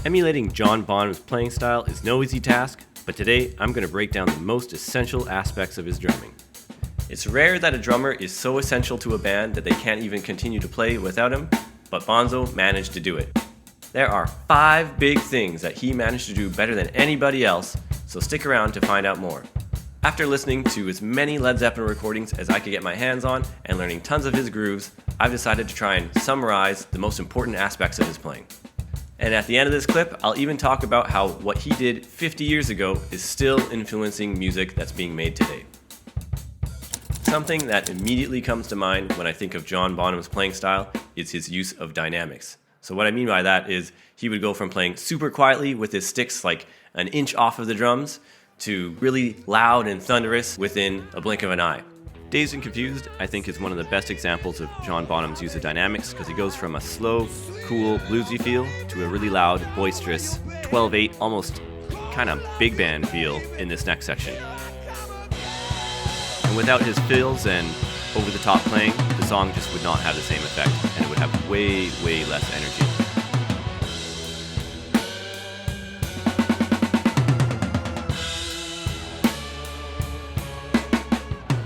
Emulating John Bonham's playing style is no easy task, but today I'm going to break down the most essential aspects of his drumming. It's rare that a drummer is so essential to a band that they can't even continue to play without him, but Bonzo managed to do it. There are 5 big things that he managed to do better than anybody else, so stick around to find out more. After listening to as many Led Zeppelin recordings as I could get my hands on and learning tons of his grooves, I've decided to try and summarize the most important aspects of his playing. And at the end of this clip, I'll even talk about how what he did 50 years ago is still influencing music that's being made today. Something that immediately comes to mind when I think of John Bonham's playing style is his use of dynamics. So what I mean by that is he would go from playing super quietly with his sticks like an inch off of the drums to really loud and thunderous within a blink of an eye. Dazed and Confused, I think, is one of the best examples of John Bonham's use of dynamics because he goes from a slow, cool, bluesy feel to a really loud, boisterous, 12/8, almost kind of big band feel in this next section. And without his fills and over-the-top playing, the song just would not have the same effect, and it would have way, way less energy.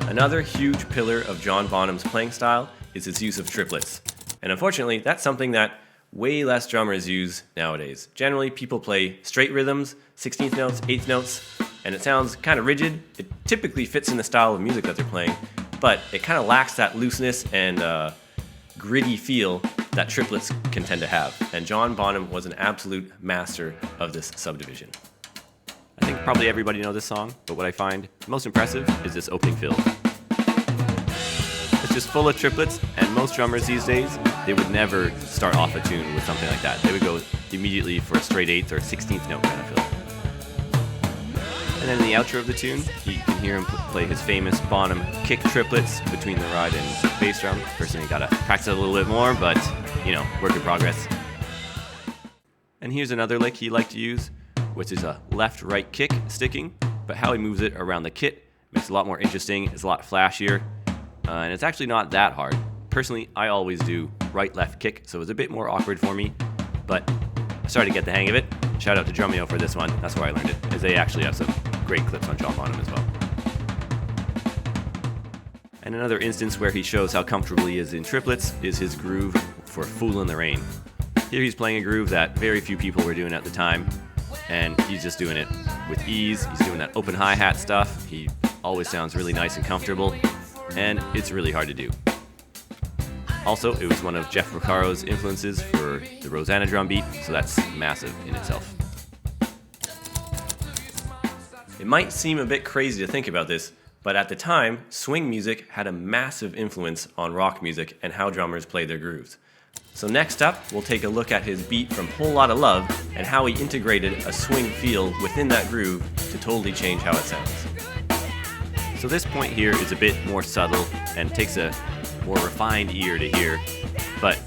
Another huge pillar of John Bonham's playing style is his use of triplets. And unfortunately, that's something that way less drummers use nowadays. Generally, people play straight rhythms, 16th notes, 8th notes, and it sounds kind of rigid. It typically fits in the style of music that they're playing, but it kind of lacks that looseness and gritty feel that triplets can tend to have. And John Bonham was an absolute master of this subdivision. I think probably everybody knows this song, but what I find most impressive is this opening fill. It's just full of triplets, and most drummers these days, they would never start off a tune with something like that. They would go immediately for a straight 8th or 16th note kind of fill. And then in the outro of the tune, you can hear him play his famous Bonham kick triplets between the ride and bass drum. Personally, gotta practice it a little bit more, but, work in progress. And here's another lick he liked to use, which is a left-right kick sticking, but how he moves it around the kit makes it a lot more interesting, it's a lot flashier, and it's actually not that hard. Personally, I always do right-left kick, so it's a bit more awkward for me, but I started to get the hang of it. Shout out to Drumeo for this one, that's where I learned it, as they actually have some great clips on John Bonham as well. And another instance where he shows how comfortable he is in triplets is his groove for Fool in the Rain. Here he's playing a groove that very few people were doing at the time, and he's just doing it with ease. He's doing that open hi-hat stuff. He always sounds really nice and comfortable, and it's really hard to do. Also, it was one of Jeff Porcaro's influences for the Rosanna drum beat, so that's massive in itself. It might seem a bit crazy to think about this, but at the time, swing music had a massive influence on rock music and how drummers played their grooves. So next up, we'll take a look at his beat from Whole Lotta Love and how he integrated a swing feel within that groove to totally change how it sounds. So this point here is a bit more subtle and takes a more refined ear to hear, but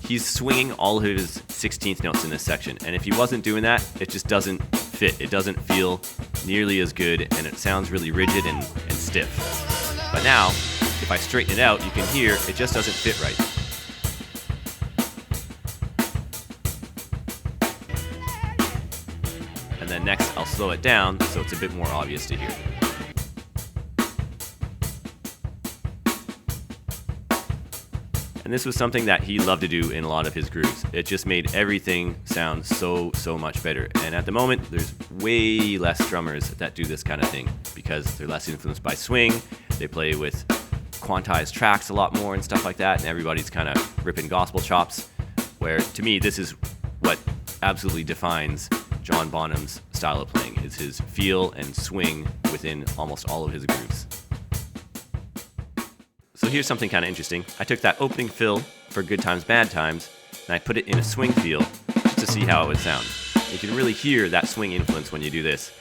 he's swinging all of his 16th notes in this section, and if he wasn't doing that, it just doesn't fit. It doesn't feel nearly as good, and it sounds really rigid and stiff. But now, if I straighten it out, you can hear it just doesn't fit right. And then next, I'll slow it down so it's a bit more obvious to hear. And this was something that he loved to do in a lot of his grooves. It just made everything sound so much better. And at the moment, there's way less drummers that do this kind of thing because they're less influenced by swing. They play with quantized tracks a lot more and stuff like that, and everybody's kind of ripping gospel chops, where to me, this is what absolutely defines John Bonham's style of playing, is his feel and swing within almost all of his grooves. So here's something kind of interesting. I took that opening fill for Good Times, Bad Times, and I put it in a swing feel just to see how it would sound. You can really hear that swing influence when you do this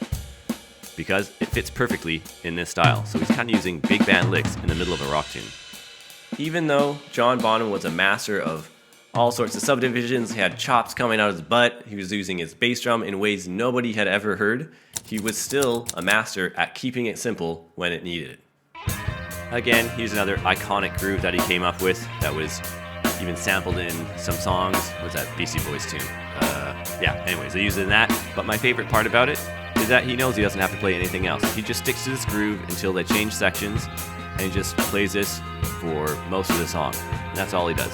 because it fits perfectly in this style. So he's kind of using big band licks in the middle of a rock tune. Even though John Bonham was a master of all sorts of subdivisions, he had chops coming out of his butt, he was using his bass drum in ways nobody had ever heard, he was still a master at keeping it simple when it needed it. Again, here's another iconic groove that he came up with that was even sampled in some songs. What's that Beastie Boys tune? Yeah, anyways, I use it in that. But my favorite part about it is that he knows he doesn't have to play anything else. He just sticks to this groove until they change sections, and he just plays this for most of the song. And that's all he does.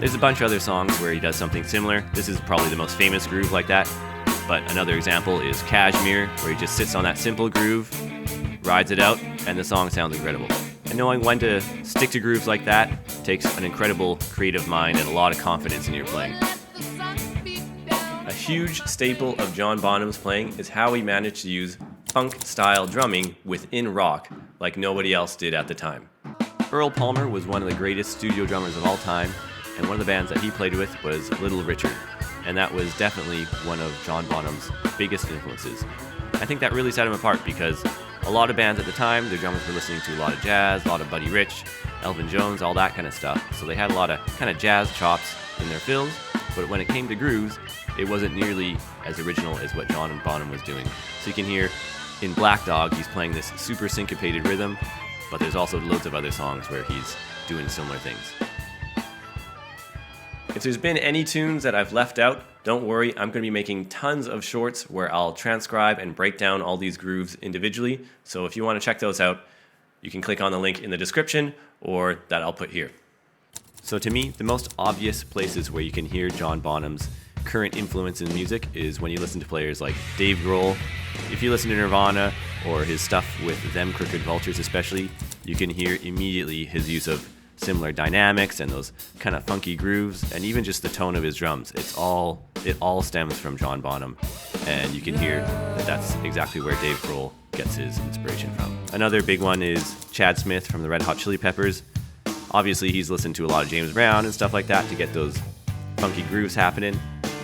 There's a bunch of other songs where he does something similar. This is probably the most famous groove like that. But another example is Kashmir, where he just sits on that simple groove, rides it out, and the song sounds incredible. And knowing when to stick to grooves like that takes an incredible creative mind and a lot of confidence in your playing. A huge staple of John Bonham's playing is how he managed to use funk-style drumming within rock like nobody else did at the time. Earl Palmer was one of the greatest studio drummers of all time, and one of the bands that he played with was Little Richard, and that was definitely one of John Bonham's biggest influences. I think that really set him apart because a lot of bands at the time, their drummers were listening to a lot of jazz, a lot of Buddy Rich, Elvin Jones, all that kind of stuff, so they had a lot of kind of jazz chops in their fills, but when it came to grooves, it wasn't nearly as original as what John Bonham was doing. So you can hear in Black Dog, he's playing this super syncopated rhythm, but there's also loads of other songs where he's doing similar things. If there's been any tunes that I've left out, don't worry, I'm going to be making tons of shorts where I'll transcribe and break down all these grooves individually. So if you want to check those out, you can click on the link in the description or that I'll put here. So to me, the most obvious places where you can hear John Bonham's current influence in music is when you listen to players like Dave Grohl. If you listen to Nirvana or his stuff with Them Crooked Vultures especially, you can hear immediately his use of similar dynamics and those kind of funky grooves, and even just the tone of his drums. It all stems from John Bonham, and you can hear that that's exactly where Dave Grohl gets his inspiration from. Another big one is Chad Smith from the Red Hot Chili Peppers. Obviously, he's listened to a lot of James Brown and stuff like that to get those funky grooves happening,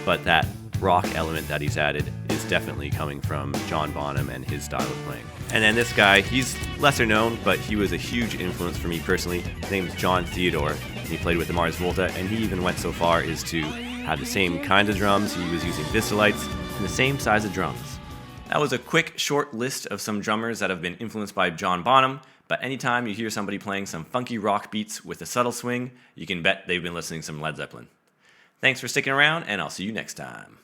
but that rock element that he's added is definitely coming from John Bonham and his style of playing. And then this guy, he's lesser known, but he was a huge influence for me personally. His name is John Theodore, and he played with the Mars Volta, and he even went so far as to have the same kind of drums. He was using Vistalites and the same size of drums. That was a quick, short list of some drummers that have been influenced by John Bonham, but anytime you hear somebody playing some funky rock beats with a subtle swing, you can bet they've been listening to some Led Zeppelin. Thanks for sticking around, and I'll see you next time.